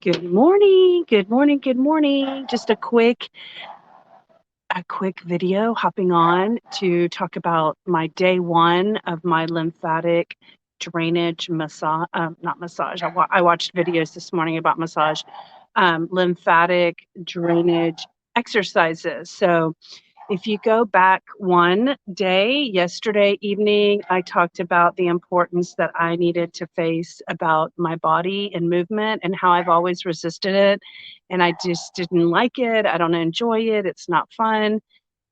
Good morning. Good morning. Good morning. Just a quick video hopping on to talk about my day one of my lymphatic drainage massage, not massage. I watched videos this morning about massage, lymphatic drainage exercises. So if you go back one day, yesterday evening, I talked about the importance that I needed to face about my body and movement and how I've always resisted it. And I just didn't like it. I don't enjoy it. It's not fun.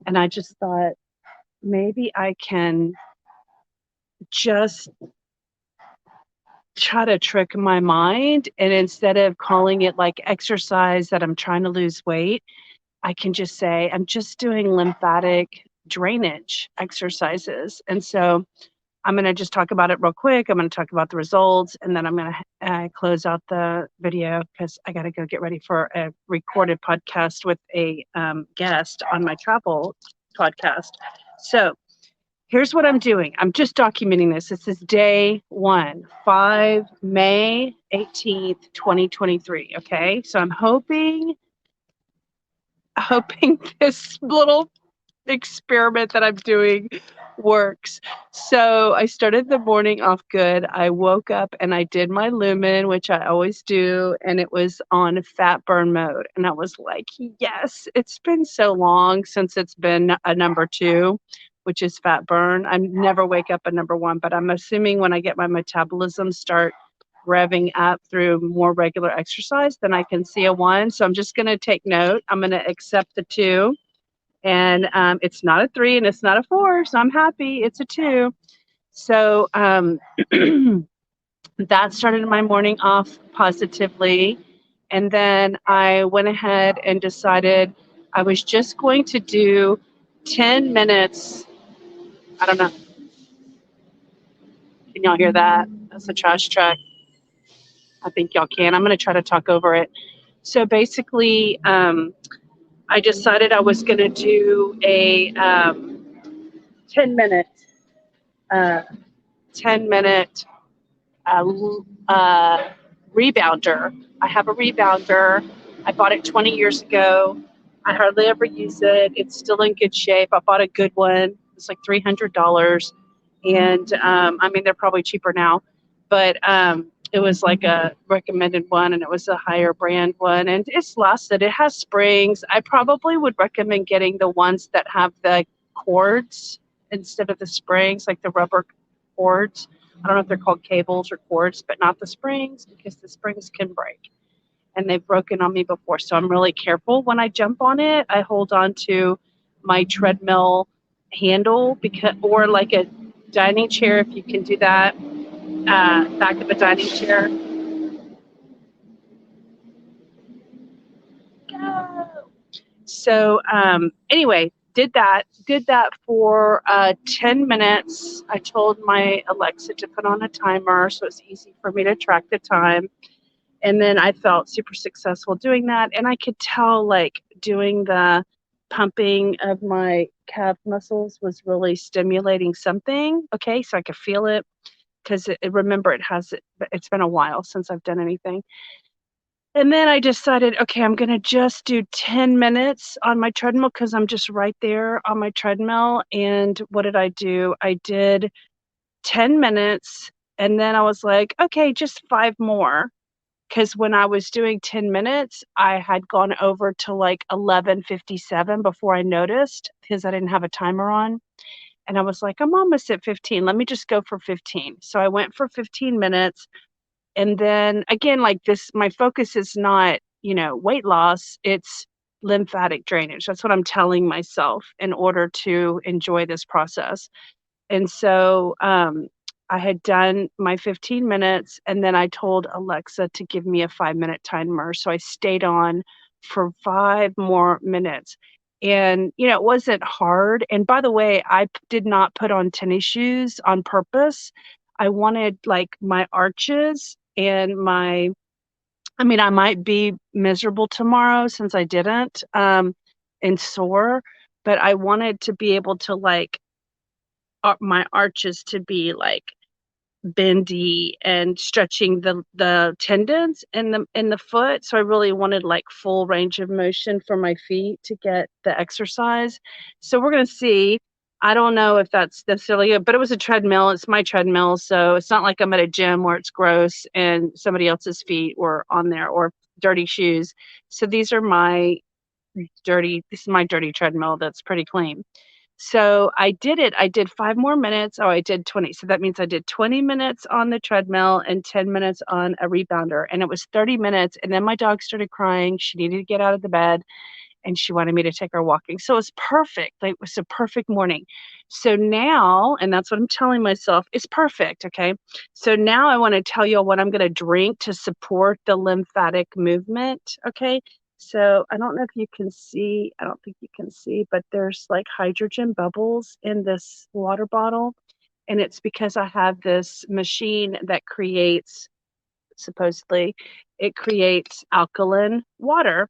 And I just thought maybe I can just try to trick my mind. And instead of calling it like exercise that I'm trying to lose weight, I can just say, I'm just doing lymphatic drainage exercises. And so I'm going to just talk about it real quick. I'm going to talk about the results, and then I'm going to close out the video because I got to go get ready for a recorded podcast with a guest on my travel podcast. So here's what I'm doing. I'm just documenting this. This is day one, May 18th, 2023. Okay. So I'm hoping this little experiment that I'm doing works. So I started the morning off good. I woke up and I did my Lumen, which I always do, and it was on fat burn mode. And I was like, yes, it's been so long since it's been a number two, which is fat burn. I never wake up a number one, but I'm assuming when I get my metabolism start revving up through more regular exercise, then I can see a one. So I'm just going to take note. I'm going to accept the two, and it's not a three and it's not a four, so I'm happy it's a two. So that started my morning off positively. And then I went ahead and decided I was just going to do 10 minutes. I don't know. Can y'all hear that? That's a trash truck. I think y'all can. I'm going to try to talk over it. So basically, I decided I was going to do a 10 minute, uh, 10 minute uh, rebounder. I have a rebounder. I bought it 20 years ago. I hardly ever use it. It's still in good shape. I bought a good one. It's like $300. And I mean, they're probably cheaper now, but it was like a recommended one, and it was a higher brand one. And it's lasted. It has springs. I probably would recommend getting the ones that have the cords instead of the springs, like the rubber cords. I don't know if they're called cables or cords, but not the springs, because the springs can break. And they've broken on me before. So I'm really careful when I jump on it. I hold on to my treadmill handle, because, or like a dining chair, if you can do that, back of a dining chair. Go. So anyway, did that for 10 minutes. I told my Alexa to put on a timer so it's easy for me to track the time. And then I felt super successful doing that. And I could tell, like, doing the pumping of my calf muscles was really stimulating something. Okay. So I could feel it, because remember, it's been a while since I've done anything. And then I decided, okay, I'm going to just do 10 minutes on my treadmill, because I'm just right there on my treadmill. And what did I do? I did 10 minutes. And then I was like, okay, just five more, because when I was doing 10 minutes, I had gone over to like 11:57 before I noticed, because I didn't have a timer on. And I was like, I'm almost at 15. Let me just go for 15. So I went for 15 minutes. And then again, like this, my focus is not, weight loss, it's lymphatic drainage. That's what I'm telling myself in order to enjoy this process. And so I had done my 15 minutes, and then I told Alexa to give me a 5-minute timer. So I stayed on for 5 more minutes. And, it wasn't hard. And by the way, I did not put on tennis shoes on purpose. I wanted like my arches and I might be miserable tomorrow since I didn't, and sore, but I wanted to be able to like, my arches to be like bendy and stretching the tendons in the foot. So I really wanted like full range of motion for my feet to get the exercise. So we're going to see. I don't know if that's necessarily it, but it was a treadmill. It's my treadmill. So it's not like I'm at a gym where it's gross and somebody else's feet were on there or dirty shoes. So this is my dirty treadmill that's pretty clean. So I did it. I did 5 more minutes. Oh, I did 20. So that means I did 20 minutes on the treadmill and 10 minutes on a rebounder. And it was 30 minutes. And then my dog started crying. She needed to get out of the bed and she wanted me to take her walking. So it was perfect. Like, it was a perfect morning. So now, and that's what I'm telling myself, it's perfect. Okay. So now I want to tell you what I'm going to drink to support the lymphatic movement. Okay. So I don't know if you can see, I don't think you can see, but there's like hydrogen bubbles in this water bottle. And it's because I have this machine that creates, supposedly, it creates alkaline water.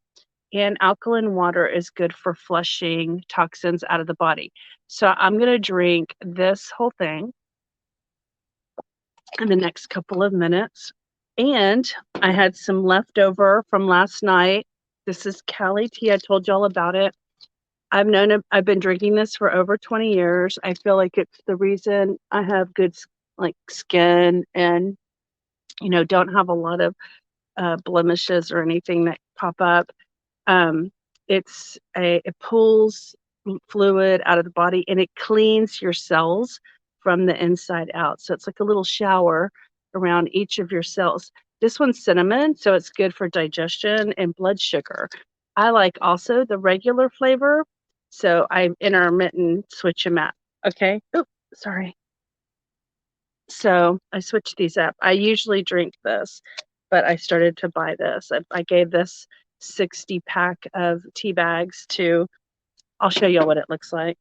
And alkaline water is good for flushing toxins out of the body. So I'm going to drink this whole thing in the next couple of minutes. And I had some leftover from last night. This is Cali tea. I told y'all about it. I've been drinking this for over 20 years. I feel like it's the reason I have good like skin and, don't have a lot of blemishes or anything that pop up. It pulls fluid out of the body and it cleans your cells from the inside out. So it's like a little shower around each of your cells. This one's cinnamon, so it's good for digestion and blood sugar. I like also the regular flavor, so I intermittent switch them out. Okay. Oh, sorry. So I switched these up. I usually drink this, but I started to buy this. I gave this 60 pack of tea bags to, I'll show you what it looks like.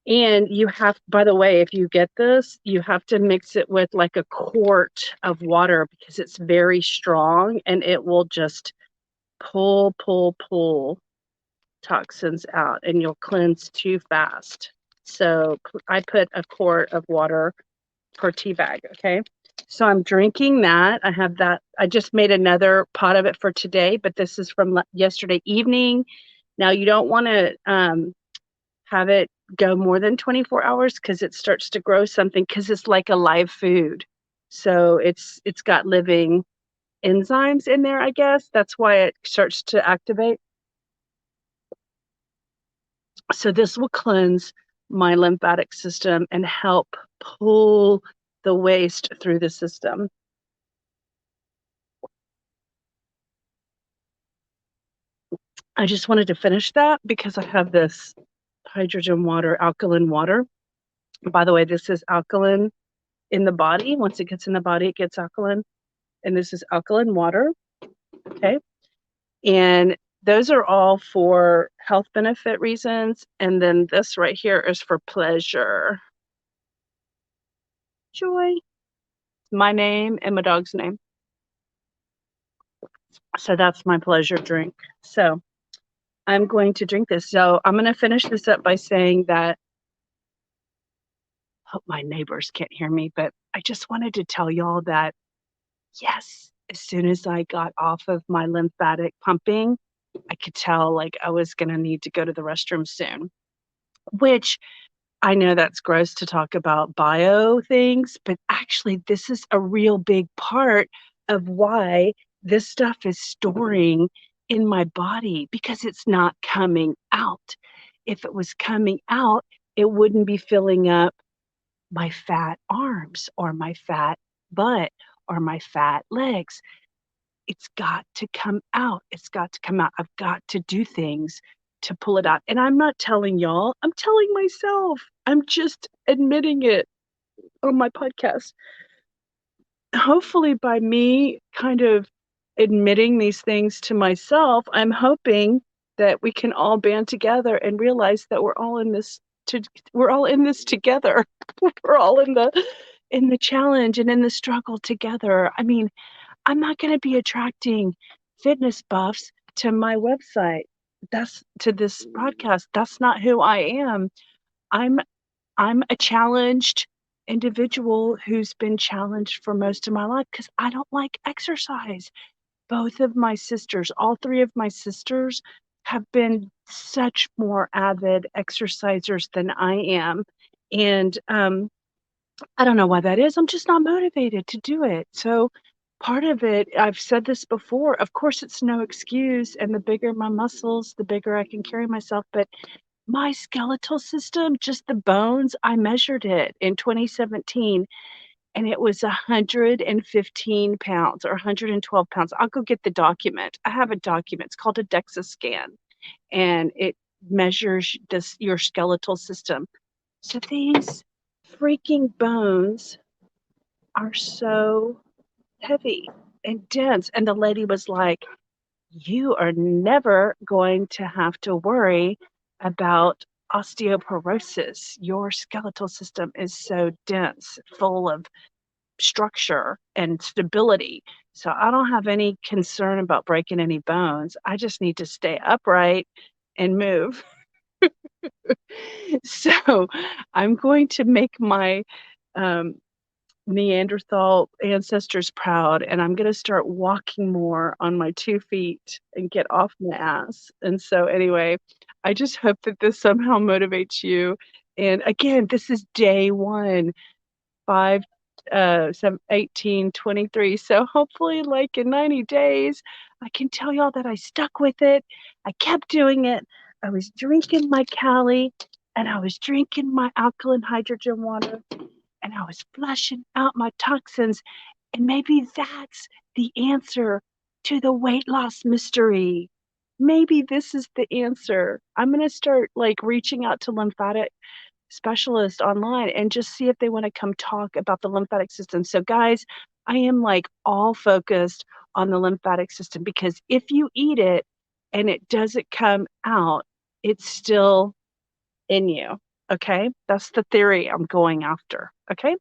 And you have, by the way, if you get this, you have to mix it with like a quart of water because it's very strong and it will just pull toxins out and you'll cleanse too fast. So I put a quart of water per tea bag. Okay. So I'm drinking that. I have that. I just made another pot of it for today, but this is from yesterday evening. Now you don't want to have it go more than 24 hours because it starts to grow something because it's like a live food. So it's got living enzymes in there, I guess. That's why it starts to activate. So this will cleanse my lymphatic system and help pull the waste through the system. I just wanted to finish that because I have this hydrogen water, alkaline water. By the way, this is alkaline in the body. Once it gets in the body, it gets alkaline. And this is alkaline water. Okay. And those are all for health benefit reasons. And then this right here is for pleasure. Joy. My name and my dog's name. So that's my pleasure drink. So I'm going to drink this. So I'm going to finish this up by saying that, hope my neighbors can't hear me, but I just wanted to tell y'all that, yes, as soon as I got off of my lymphatic pumping, I could tell like I was going to need to go to the restroom soon, which I know that's gross to talk about bio things, but actually this is a real big part of why this stuff is storing in my body because it's not coming out. If it was coming out, it wouldn't be filling up my fat arms or my fat butt or my fat legs. It's got to come out. It's got to come out. I've got to do things to pull it out. And I'm not telling y'all, I'm telling myself. I'm just admitting it on my podcast. Hopefully, by me kind of admitting these things to myself, I'm hoping that we can all band together and realize that we're all in this together. We're all in the challenge and in the struggle together. I mean, I'm not going to be attracting fitness buffs to my website. That's to this podcast. That's not who I am. I'm a challenged individual who's been challenged for most of my life because I don't like exercise. Both of my sisters, all three of my sisters, have been such more avid exercisers than I am. And I don't know why that is. I'm just not motivated to do it. So part of it, I've said this before, of course, it's no excuse. And the bigger my muscles, the bigger I can carry myself. But my skeletal system, just the bones, I measured it in 2017 and it was 115 pounds or 112 pounds. I'll go get the document. I have a document. It's called a DEXA scan, and it measures your skeletal system. So these freaking bones are so heavy and dense. And the lady was like, you are never going to have to worry about osteoporosis. Your skeletal system is so dense, full of structure and stability. So I don't have any concern about breaking any bones. I just need to stay upright and move. So I'm going to make my um, Neanderthal ancestors proud, and I'm going to start walking more on my 2 feet and get off my ass. And so anyway, I just hope that this somehow motivates you. And again, this is day 1. 5, 7, 18, 23. So hopefully, like in 90 days, I can tell y'all that I stuck with it. I kept doing it. I was drinking my Cali and I was drinking my alkaline hydrogen water and I was flushing out my toxins. And maybe that's the answer to the weight loss mystery. Maybe this is the answer. I'm going to start like reaching out to lymphatic specialist online and just see if they want to come talk about the lymphatic system. So guys, I am like all focused on the lymphatic system because if you eat it and it doesn't come out, it's still in you. Okay? That's the theory I'm going after. Okay?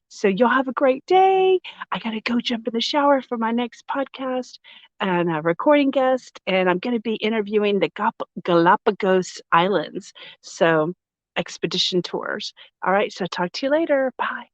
So y'all have a great day. I got to go jump in the shower for my next podcast and a recording guest. And I'm going to be interviewing the Galapagos Islands. So expedition tours. All right. So talk to you later. Bye.